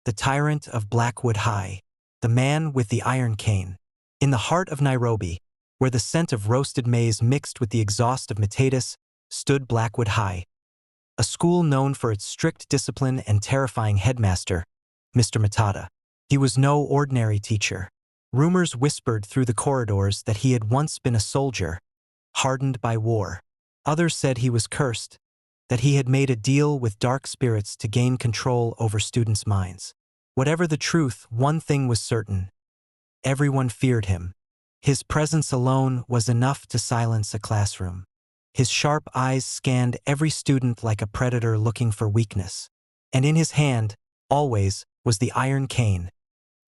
the tyrant of Blackwood High, the man with the iron cane. In the heart of Nairobi, where the scent of roasted maize mixed with the exhaust of potatoes, stood Blackwood High, a school known for its strict discipline and terrifying headmaster, Mr. Matata. He was no ordinary teacher. Rumors whispered through the corridors that he had once been a soldier, hardened by war. Others said he was cursed, that he had made a deal with dark spirits to gain control over students' minds. Whatever the truth, one thing was certain. Everyone feared him. His presence alone was enough to silence a classroom. His sharp eyes scanned every student like a predator looking for weakness. And in his hand, always, was the iron cane,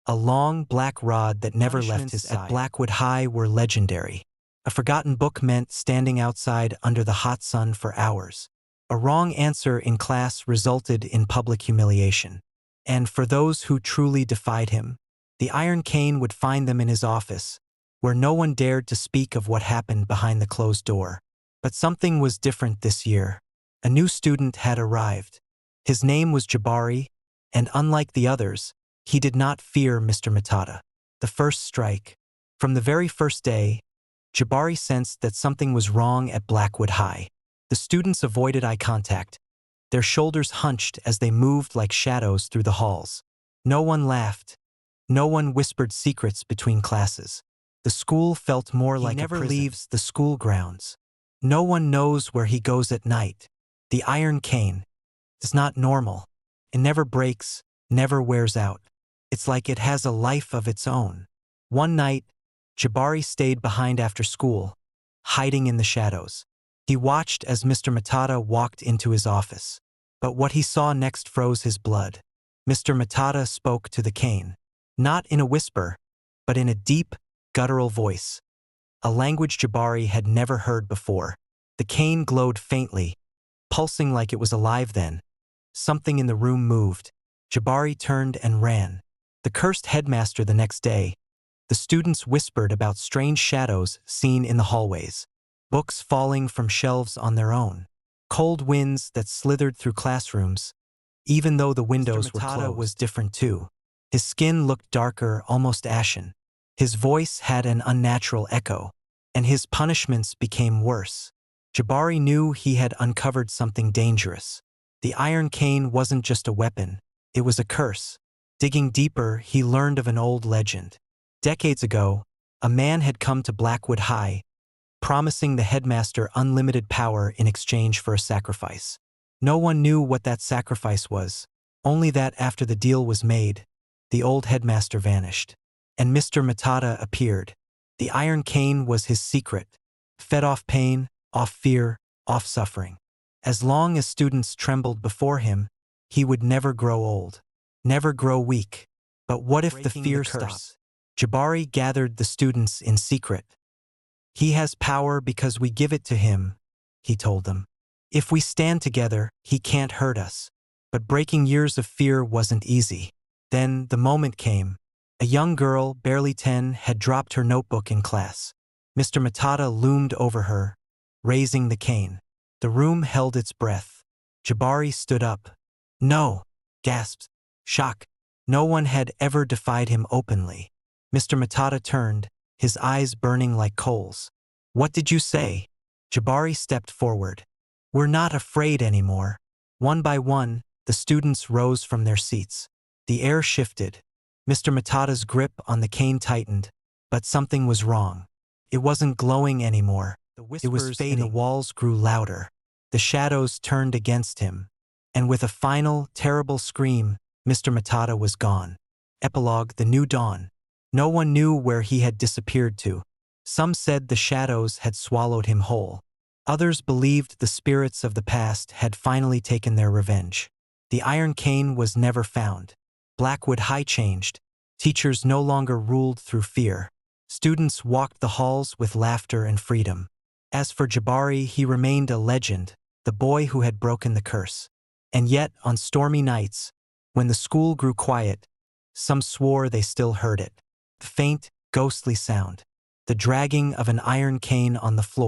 a long black rod that never left his side. At Blackwood High were legendary. A forgotten book meant standing outside under the hot sun for hours. A wrong answer in class resulted in public humiliation. And for those who truly defied him, the iron cane would find them in his office, where no one dared to speak of what happened behind the closed door. But something was different this year. A new student had arrived. His name was Jabari, and unlike the others, he did not fear Mr. Matata. The first strike. From the very first day, Jabari sensed that something was wrong at Blackwood High. The students avoided eye contact, their shoulders hunched as they moved like shadows through the halls. No one laughed. No one whispered secrets between classes. The school felt more like a prison. He never leaves the school grounds. No one knows where he goes at night. The iron cane is not normal. It never breaks, never wears out. It's like it has a life of its own. One night, Jabari stayed behind after school, hiding in the shadows. He watched as Mr. Matata walked into his office. But what he saw next froze his blood. Mr. Matata spoke to the cane, not in a whisper, but in a deep, guttural voice, a language Jabari had never heard before. The cane glowed faintly, pulsing like it was alive then. Something in the room moved. Jabari turned and ran. The cursed headmaster the next day. The students whispered about strange shadows seen in the hallways, books falling from shelves on their own, cold winds that slithered through classrooms. Even though the windows were closed, was different too. His skin looked darker, almost ashen. His voice had an unnatural echo, and his punishments became worse. Jabari knew he had uncovered something dangerous. The iron cane wasn't just a weapon, it was a curse. Digging deeper, he learned of an old legend. Decades ago, a man had come to Blackwood High, promising the headmaster unlimited power in exchange for a sacrifice. No one knew what that sacrifice was, only that after the deal was made, the old headmaster vanished, and Mr. Matata appeared. The iron cane was his secret, fed off pain, off fear, off suffering. As long as students trembled before him, he would never grow old, never grow weak. But what if the fear stopped? Jabari gathered the students in secret. He has power because we give it to him, he told them. If we stand together, he can't hurt us. But breaking years of fear wasn't easy. Then the moment came. A young girl, barely 10, had dropped her notebook in class. Mr. Matata loomed over her, raising the cane. The room held its breath. Jabari stood up. No, gasped. Shock. No one had ever defied him openly. Mr. Matata turned, his eyes burning like coals. What did you say? Jabari stepped forward. We're not afraid anymore. One by one, the students rose from their seats. The air shifted. Mr. Matata's grip on the cane tightened, but something was wrong. It wasn't glowing anymore. It was fading. The walls grew louder. The shadows turned against him. And with a final, terrible scream, Mr. Matata was gone. Epilogue: The New Dawn. No one knew where he had disappeared to. Some said the shadows had swallowed him whole. Others believed the spirits of the past had finally taken their revenge. The iron cane was never found. Blackwood High changed. Teachers no longer ruled through fear. Students walked the halls with laughter and freedom. As for Jabari, he remained a legend, the boy who had broken the curse. And yet, on stormy nights, when the school grew quiet, some swore they still heard it. The faint, ghostly sound. The dragging of an iron cane on the floor.